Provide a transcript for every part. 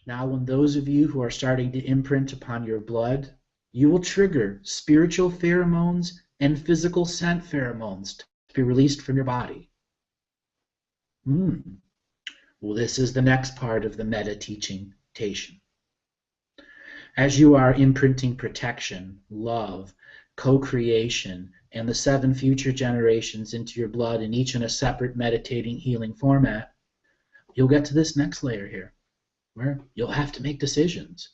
Now, when those of you who are starting to imprint upon your blood, you will trigger spiritual pheromones and physical scent pheromones to be released from your body. Well, this is the next part of the meta teaching. As you are imprinting protection, love, co-creation, and the 7 future generations into your blood, and each in a separate meditating healing format, you'll get to this next layer here, where you'll have to make decisions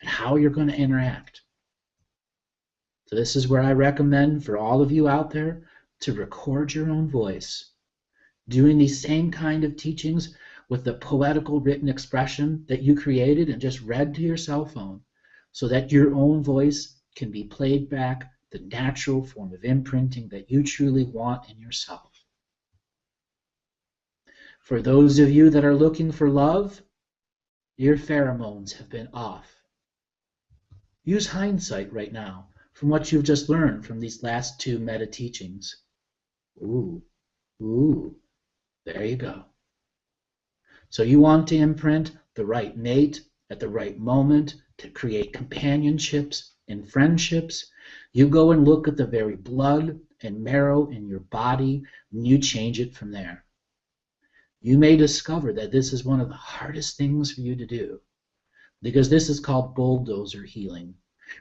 and how you're going to interact. So this is where I recommend for all of you out there to record your own voice, doing these same kind of teachings with the poetical written expression that you created and just read to your cell phone, so that your own voice can be played back, the natural form of imprinting that you truly want in yourself. For those of you that are looking for love, your pheromones have been off. Use hindsight right now from what you've just learned from these last 2 meta teachings. Ooh, there you go. So you want to imprint the right mate at the right moment to create companionships and friendships. You go and look at the very blood and marrow in your body, and you change it from there. You may discover that this is one of the hardest things for you to do, because this is called bulldozer healing,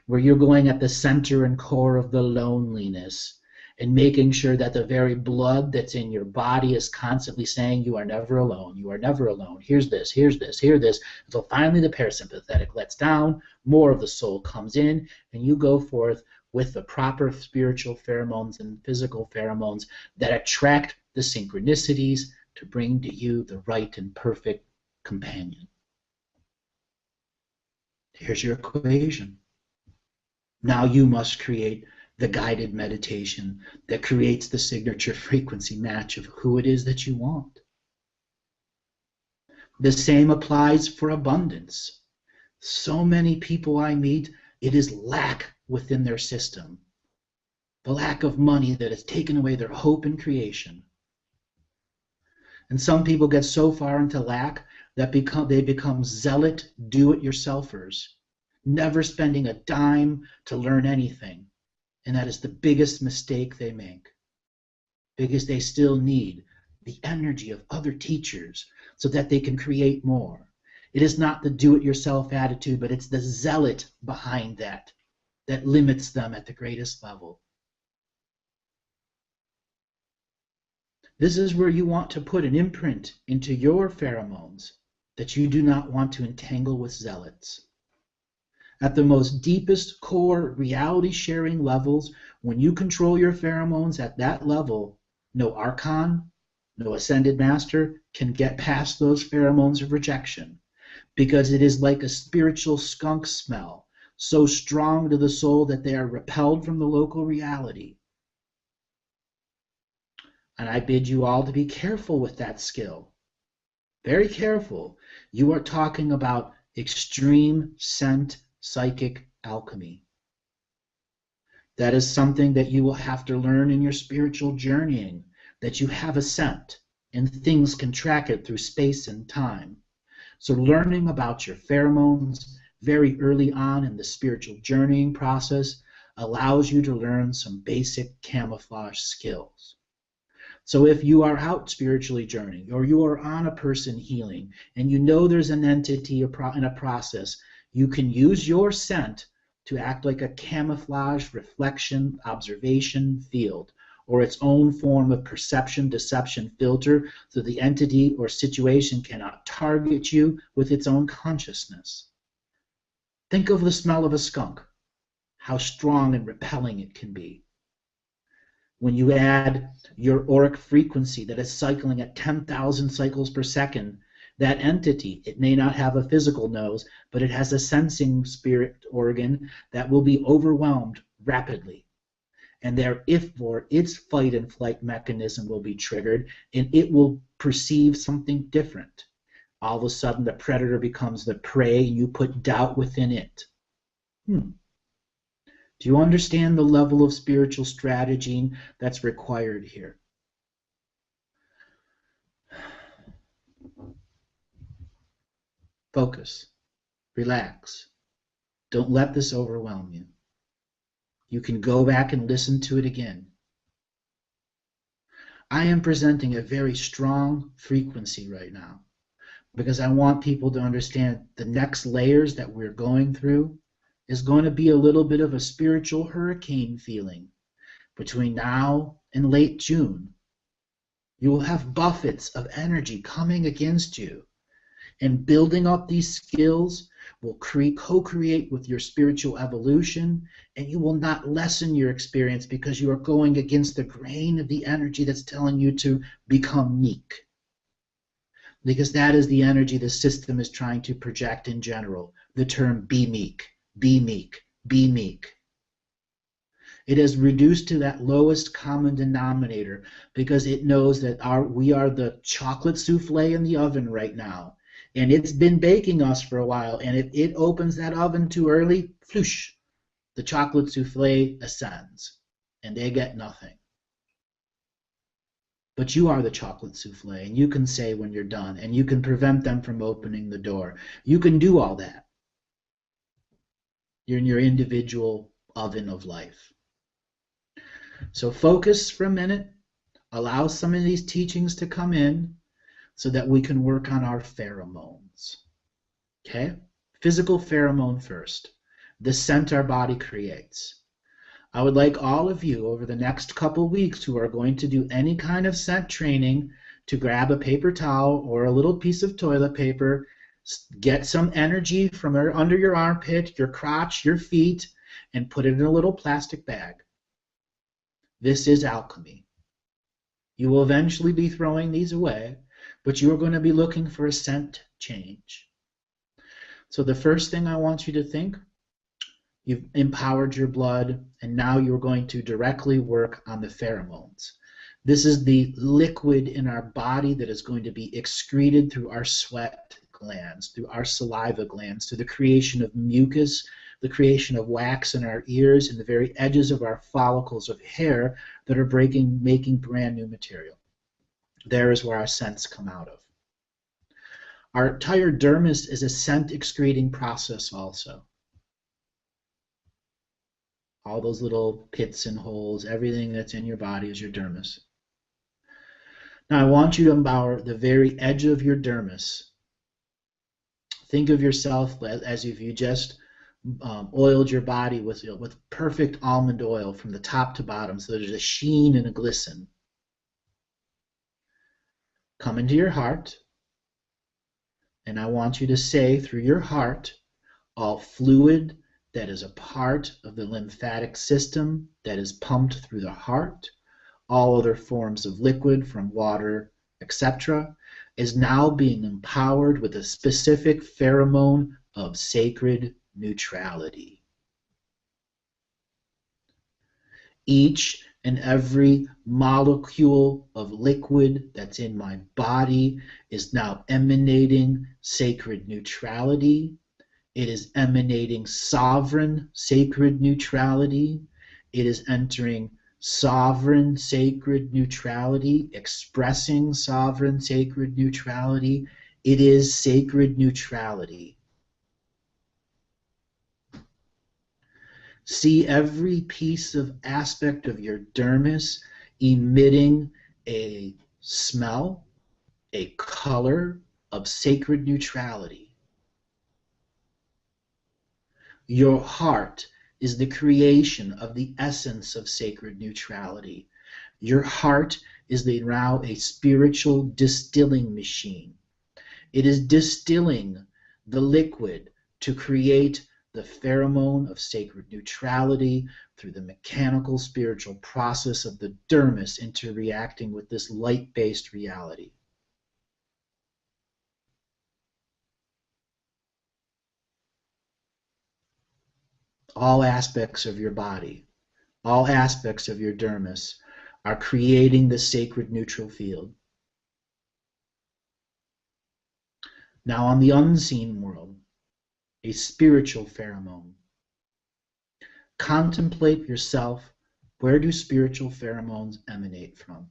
where you're going at the center and core of the loneliness and making sure that the very blood that's in your body is constantly saying, you are never alone, you are never alone, here's this, here's this, here's this, until finally the parasympathetic lets down, more of the soul comes in, and you go forth with the proper spiritual pheromones and physical pheromones that attract the synchronicities to bring to you the right and perfect companion. Here's your equation. Now you must create the guided meditation that creates the signature frequency match of who it is that you want. The same applies for abundance. So many people I meet, it is lack within their system. The lack of money that has taken away their hope in creation. And some people get so far into lack that they become zealot do-it-yourselfers, never spending a dime to learn anything. And that is the biggest mistake they make, because they still need the energy of other teachers so that they can create more. It is not the do-it-yourself attitude, but it's the zealot behind that that limits them at the greatest level. This is where you want to put an imprint into your pheromones that you do not want to entangle with zealots. At the most deepest core reality sharing levels, when you control your pheromones at that level, no archon, no ascended master can get past those pheromones of rejection, because it is like a spiritual skunk smell, so strong to the soul that they are repelled from the local reality. And I bid you all to be careful with that skill. Very careful. You are talking about extreme scent psychic alchemy. That is something that you will have to learn in your spiritual journeying, that you have a scent and things can track it through space and time. So learning about your pheromones very early on in the spiritual journeying process allows you to learn some basic camouflage skills. So if you are out spiritually journeying, or you are on a person healing, and you know there's an entity in a process, you can use your scent to act like a camouflage, reflection, observation field, or its own form of perception, deception filter, so the entity or situation cannot target you with its own consciousness. Think of the smell of a skunk, how strong and repelling it can be. When you add your auric frequency that is cycling at 10,000 cycles per second, that entity, it may not have a physical nose, but it has a sensing spirit organ that will be overwhelmed rapidly. And therefore, its fight and flight mechanism will be triggered, and it will perceive something different. All of a sudden, the predator becomes the prey, and you put doubt within it. Do you understand the level of spiritual strategy that's required here? Focus. Relax. Don't let this overwhelm you. You can go back and listen to it again. I am presenting a very strong frequency right now because I want people to understand the next layers that we're going through is going to be a little bit of a spiritual hurricane feeling between now and late June. You will have buffets of energy coming against you, and building up these skills will co-create with your spiritual evolution, and you will not lessen your experience because you are going against the grain of the energy that's telling you to become meek. Because that is the energy the system is trying to project in general. The term be meek, be meek, be meek. It is reduced to that lowest common denominator because it knows that we are the chocolate souffle in the oven right now. And it's been baking us for a while. And if it opens that oven too early, floosh, the chocolate souffle ascends. And they get nothing. But you are the chocolate souffle, and you can say when you're done, and you can prevent them from opening the door. You can do all that. You're in your individual oven of life. So focus for a minute. Allow some of these teachings to come in so that we can work on our pheromones. Okay? Physical pheromone first. The scent our body creates. I would like all of you over the next couple weeks who are going to do any kind of scent training to grab a paper towel or a little piece of toilet paper, get some energy from under your armpit, your crotch, your feet, and put it in a little plastic bag. This is alchemy. You will eventually be throwing these away, but you are going to be looking for a scent change. So the first thing I want you to think, you've empowered your blood, and now you're going to directly work on the pheromones. This is the liquid in our body that is going to be excreted through our sweat glands, through our saliva glands, through the creation of mucus, the creation of wax in our ears, and the very edges of our follicles of hair that are making brand new material. There is where our scents come out of. Our entire dermis is a scent excreting process also. All those little pits and holes, everything that's in your body is your dermis. Now I want you to empower the very edge of your dermis. Think of yourself as if you just oiled your body with perfect almond oil from the top to bottom, so there's a sheen and a glisten. Come into your heart, and I want you to say through your heart, all fluid that is a part of the lymphatic system that is pumped through the heart, all other forms of liquid from water, etc., is now being empowered with a specific pheromone of sacred neutrality. Each and every molecule of liquid that's in my body is now emanating sacred neutrality. It is emanating sovereign sacred neutrality. It is entering sovereign sacred neutrality, expressing sovereign sacred neutrality. It is sacred neutrality. See every piece of aspect of your dermis emitting a smell, a color of sacred neutrality. Your heart is the creation of the essence of sacred neutrality. Your heart is now a spiritual distilling machine. It is distilling the liquid to create the pheromone of sacred neutrality through the mechanical spiritual process of the dermis interreacting with this light-based reality. All aspects of your body, all aspects of your dermis are creating the sacred neutral field. Now on the unseen world, a spiritual pheromone. Contemplate yourself. Where do spiritual pheromones emanate from?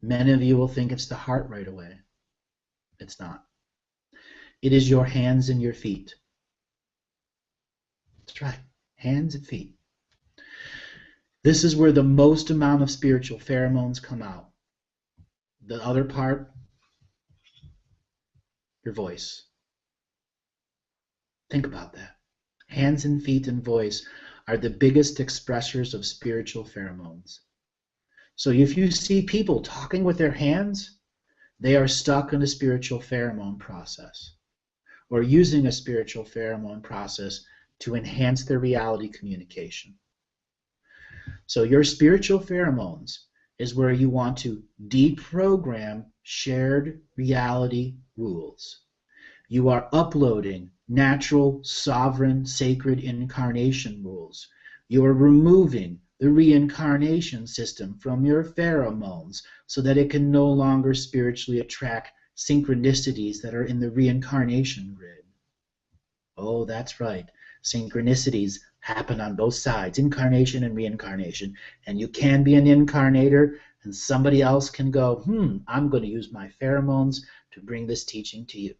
Many of you will think it's the heart right away. It's not. It is your hands and your feet. That's right, hands and feet. This is where the most amount of spiritual pheromones come out. The other part, your voice. Think about that. Hands and feet and voice are the biggest expressors of spiritual pheromones. So if you see people talking with their hands, they are stuck in a spiritual pheromone process, or using a spiritual pheromone process to enhance their reality communication. So your spiritual pheromones is where you want to deprogram shared reality rules. You are uploading natural, sovereign, sacred incarnation rules. You are removing the reincarnation system from your pheromones so that it can no longer spiritually attract synchronicities that are in the reincarnation grid. Oh, that's right. Synchronicities happen on both sides, incarnation and reincarnation. And you can be an incarnator, and somebody else can go, I'm going to use my pheromones to bring this teaching to you.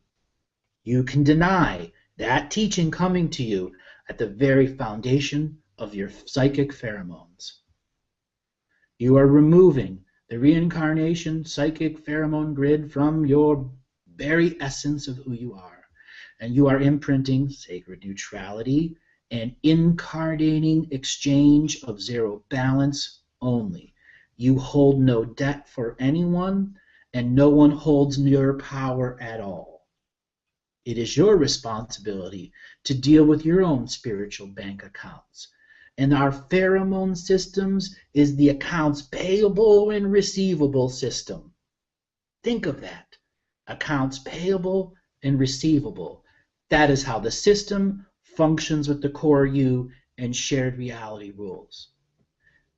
You can deny that teaching coming to you at the very foundation of your psychic pheromones. You are removing the reincarnation psychic pheromone grid from your very essence of who you are. And you are imprinting sacred neutrality and incarnating exchange of zero balance only. You hold no debt for anyone, and no one holds your power at all. It is your responsibility to deal with your own spiritual bank accounts. And our pheromone systems is the accounts payable and receivable system. Think of that. Accounts payable and receivable. That is how the system functions with the core you and shared reality rules.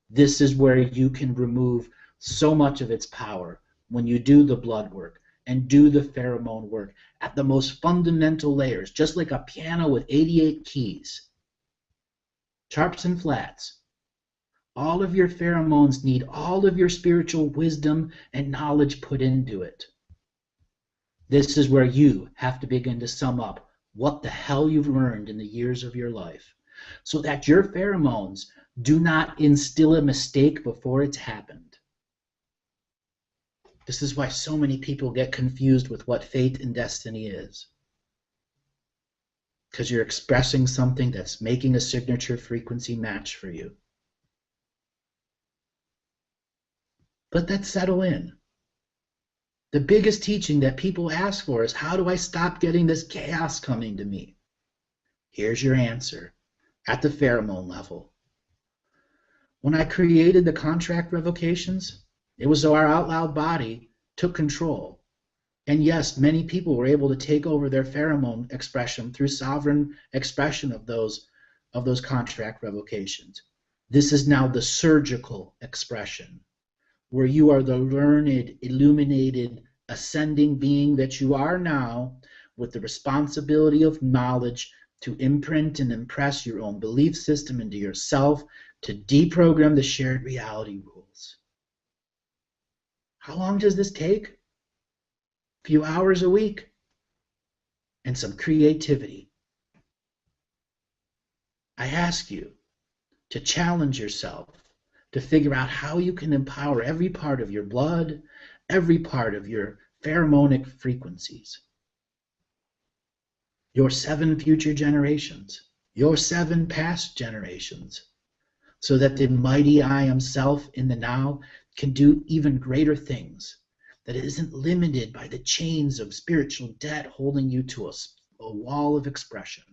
This is where you can remove so much of its power when you do the blood work and do the pheromone work at the most fundamental layers, just like a piano with 88 keys, sharps and flats. All of your pheromones need all of your spiritual wisdom and knowledge put into it. This is where you have to begin to sum up what the hell you've learned in the years of your life, so that your pheromones do not instill a mistake before it's happened. This is why so many people get confused with what fate and destiny is. Because you're expressing something that's making a signature frequency match for you. Let that settle in. The biggest teaching that people ask for is, how do I stop getting this chaos coming to me? Here's your answer at the pheromone level. When I created the contract revocations, it was so our out loud body took control. And yes, many people were able to take over their pheromone expression through sovereign expression of those contract revocations. This is now the surgical expression, where you are the learned, illuminated, ascending being that you are now, with the responsibility of knowledge to imprint and impress your own belief system into yourself, to deprogram the shared reality rules. How long does this take? A few hours a week and some creativity. I ask you to challenge yourself to figure out how you can empower every part of your blood, every part of your pheromonic frequencies, your 7 future generations, your 7 past generations, so that the mighty I am self in the now can do even greater things, that it isn't limited by the chains of spiritual debt holding you to a wall of expression.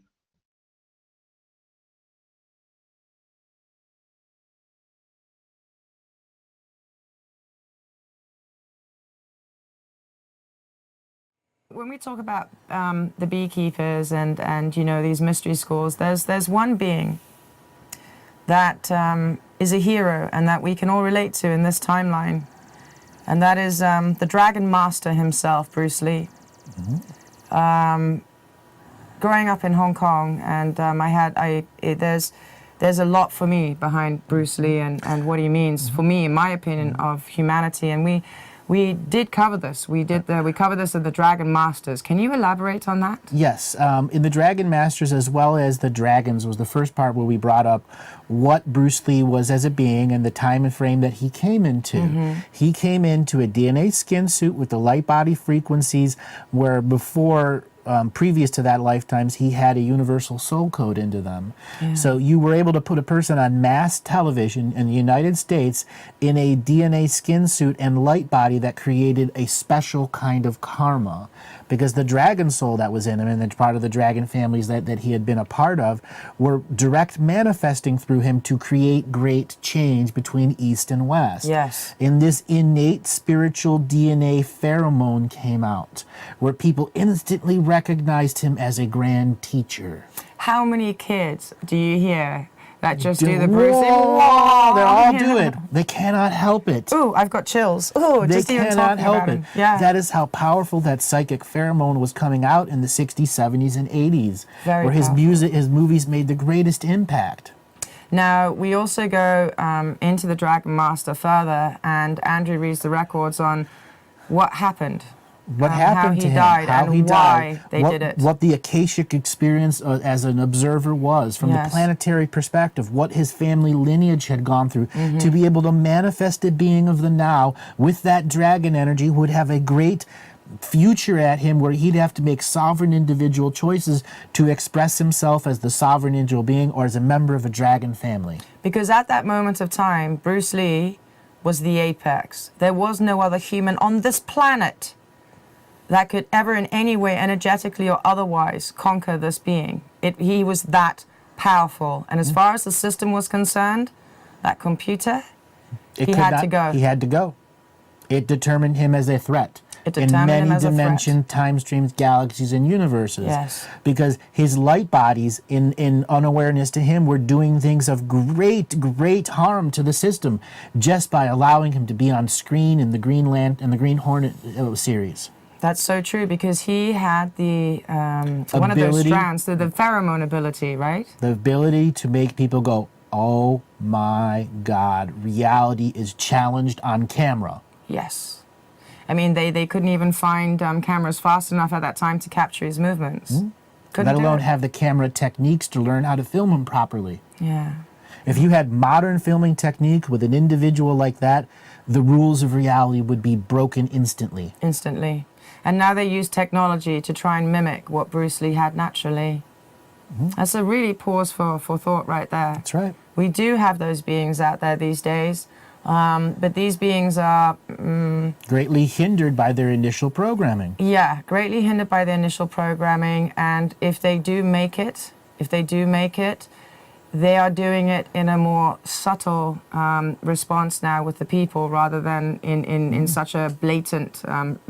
When we talk about the beekeepers and you know, these mystery schools, there's one being that is a hero and that we can all relate to in this timeline, and that is the Dragon Master himself, Bruce Lee. Mm-hmm. Growing up in Hong Kong, and there's a lot for me behind Bruce Lee and what he means for me, in my opinion, of humanity. And We did cover this. We covered this in the Dragon Masters. Can you elaborate on that? Yes, in the Dragon Masters as well as the Dragons was the first part where we brought up what Bruce Lee was as a being and the time and frame that he came into. He came into a DNA skin suit with the light body frequencies where before previous to that lifetimes, he had a universal soul code into them. Yeah. So you were able to put a person on mass television in the United States in a DNA skin suit and light body that created a special kind of karma. Because the dragon soul that was in him and the part of the dragon families that he had been a part of were direct manifesting through him to create great change between East and West. Yes. In this innate spiritual DNA pheromone came out, where people instantly recognized him as a grand teacher. How many kids do you hear that just do the Bruce Lee? Whoa, they all do it. They cannot help it. Ooh, I've got chills. Ooh, they just even cannot talking help about it. him. Yeah. That is how powerful that psychic pheromone was coming out in the 60s, 70s, and 80s, Very where his powerful. music, his movies made the greatest impact. Now, we also go into the Dragon Master further, and Andrew reads the records on what happened. What happened how to he him, died, how and he why died, they what, did it. what the Akashic experience as an observer was from Yes. the planetary perspective, what his family lineage had gone through, to be able to manifest a being of the now with that dragon energy would have a great future at him where he'd have to make sovereign individual choices to express himself as the sovereign individual being or as a member of a dragon family. Because at that moment of time, Bruce Lee was the apex. There was no other human on this planet that could ever in any way, energetically or otherwise, conquer this being. He was that powerful. And as far as the system was concerned, that computer, he had to go. He had to go. It determined him as a threat. It in determined many him as a dimension, time streams, galaxies, and universes. Yes. Because his light bodies, in unawareness to him, were doing things of great, great harm to the system just by allowing him to be on screen in the Green Green Hornet series. That's so true, because he had the one of those strands, the pheromone ability, right? The ability to make people go, oh my God, reality is challenged on camera. Yes. I mean, they couldn't even find cameras fast enough at that time to capture his movements. Couldn't Let alone do it. have the camera techniques to learn how to film them properly. Yeah. If you had modern filming technique with an individual like that, the rules of reality would be broken instantly. Instantly. And now they use technology to try and mimic what Bruce Lee had naturally. That's a really pause for thought right there. That's right. We do have those beings out there these days, but these beings are... greatly hindered by their initial programming. Yeah, greatly hindered by the initial programming, and if they do make it, they are doing it in a more subtle response now with the people rather than in such a blatant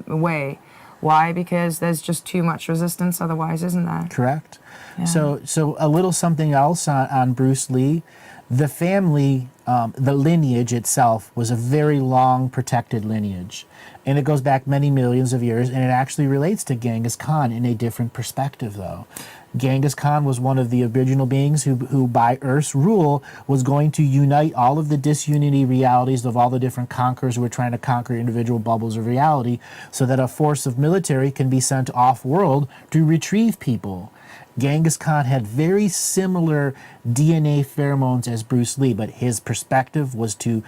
way. Why? Because there's just too much resistance otherwise, isn't there? Correct. Yeah. So a little something else on Bruce Lee. The family, the lineage itself was a very long protected lineage. And it goes back many millions of years, and it actually relates to Genghis Khan in a different perspective, though. Genghis Khan was one of the original beings who by Earth's rule, was going to unite all of the disunity realities of all the different conquerors who were trying to conquer individual bubbles of reality, so that a force of military can be sent off-world to retrieve people. Genghis Khan had very similar DNA pheromones as Bruce Lee, but his perspective was to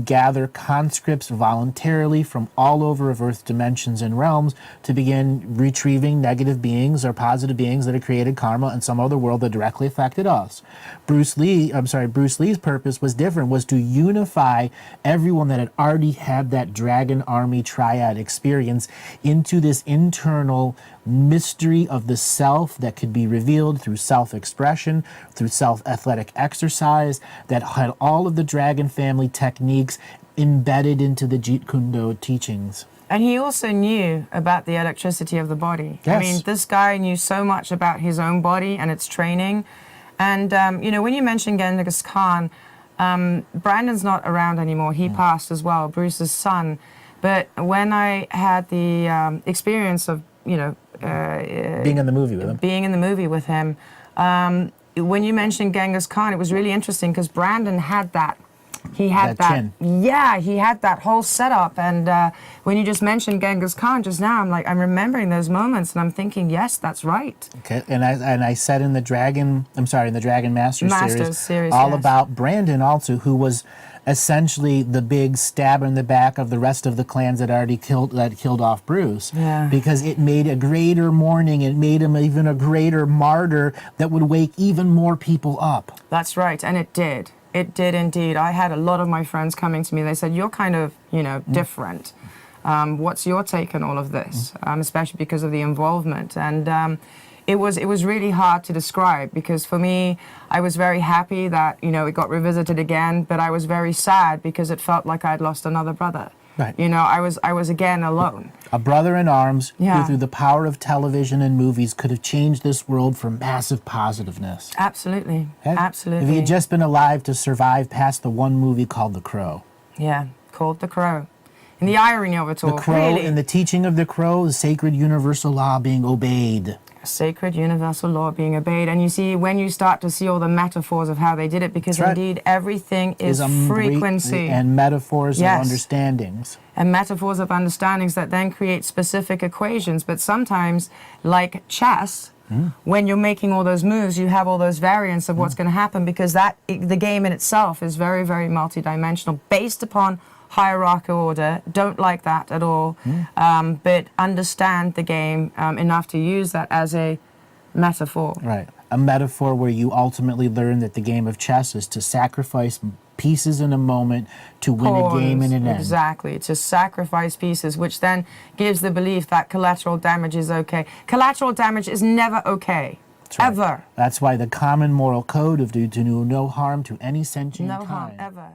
gather conscripts voluntarily from all over of Earth dimensions and realms to begin retrieving negative beings or positive beings that had created karma in some other world that directly affected us. Bruce Lee's purpose was different, was to unify everyone that had already had that dragon army triad experience into this internal mystery of the self that could be revealed through self-expression, through self-athletic exercise, that had all of the dragon family techniques embedded into the Jeet Kune Do teachings. And he also knew about the electricity of the body. Yes. I mean, this guy knew so much about his own body and its training. And, when you mentioned Genghis Khan, Brandon's not around anymore. He passed as well, Bruce's son. But when I had the experience of, Being in the movie with him. When you mentioned Genghis Khan, it was really interesting because Brandon had that he had That chin. yeah, he had that whole setup. And when you just mentioned Genghis Khan just now, I'm remembering those moments, and I'm thinking, yes, that's right. Okay, and I said in the Dragon Masters series, all yes. about Brandon also, who was essentially the big stab in the back of the rest of the clans that killed off Bruce. Yeah. Because it made a greater mourning, it made him even a greater martyr that would wake even more people up. That's right, and it did. It did indeed. I had a lot of my friends coming to me. They said, "You're kind of, different. What's your take on all of this?" Especially because of the involvement. And it was really hard to describe, because for me, I was very happy that it got revisited again, but I was very sad because it felt like I'd lost another brother. Right. I was again alone. A brother in arms who, Yeah. through the power of television and movies, could have changed this world for massive positiveness. Absolutely, Okay? absolutely. If he had just been alive to survive past the one movie called The Crow. Yeah, called The Crow. And the irony of it all, The Crow, really. and the teaching of the Crow, the sacred universal law being obeyed. Sacred universal law being obeyed. And you see, when you start to see all the metaphors of how they did it, because That's right. indeed everything is frequency. And metaphors Yes. of understandings. And metaphors of understandings that then create specific equations. But sometimes, like chess, when you're making all those moves, you have all those variants of what's going to happen, because the game in itself is very, very multidimensional, based upon hierarchical order. Don't like that at all, but understand the game enough to use that as a metaphor. Right. A metaphor where you ultimately learn that the game of chess is to sacrifice pieces in a moment to win a game in an end. Exactly, to sacrifice pieces, which then gives the belief that collateral damage is okay. Collateral damage is never okay. That's right. Ever. That's why the common moral code of do no harm to any sentient No harm, kind. ever.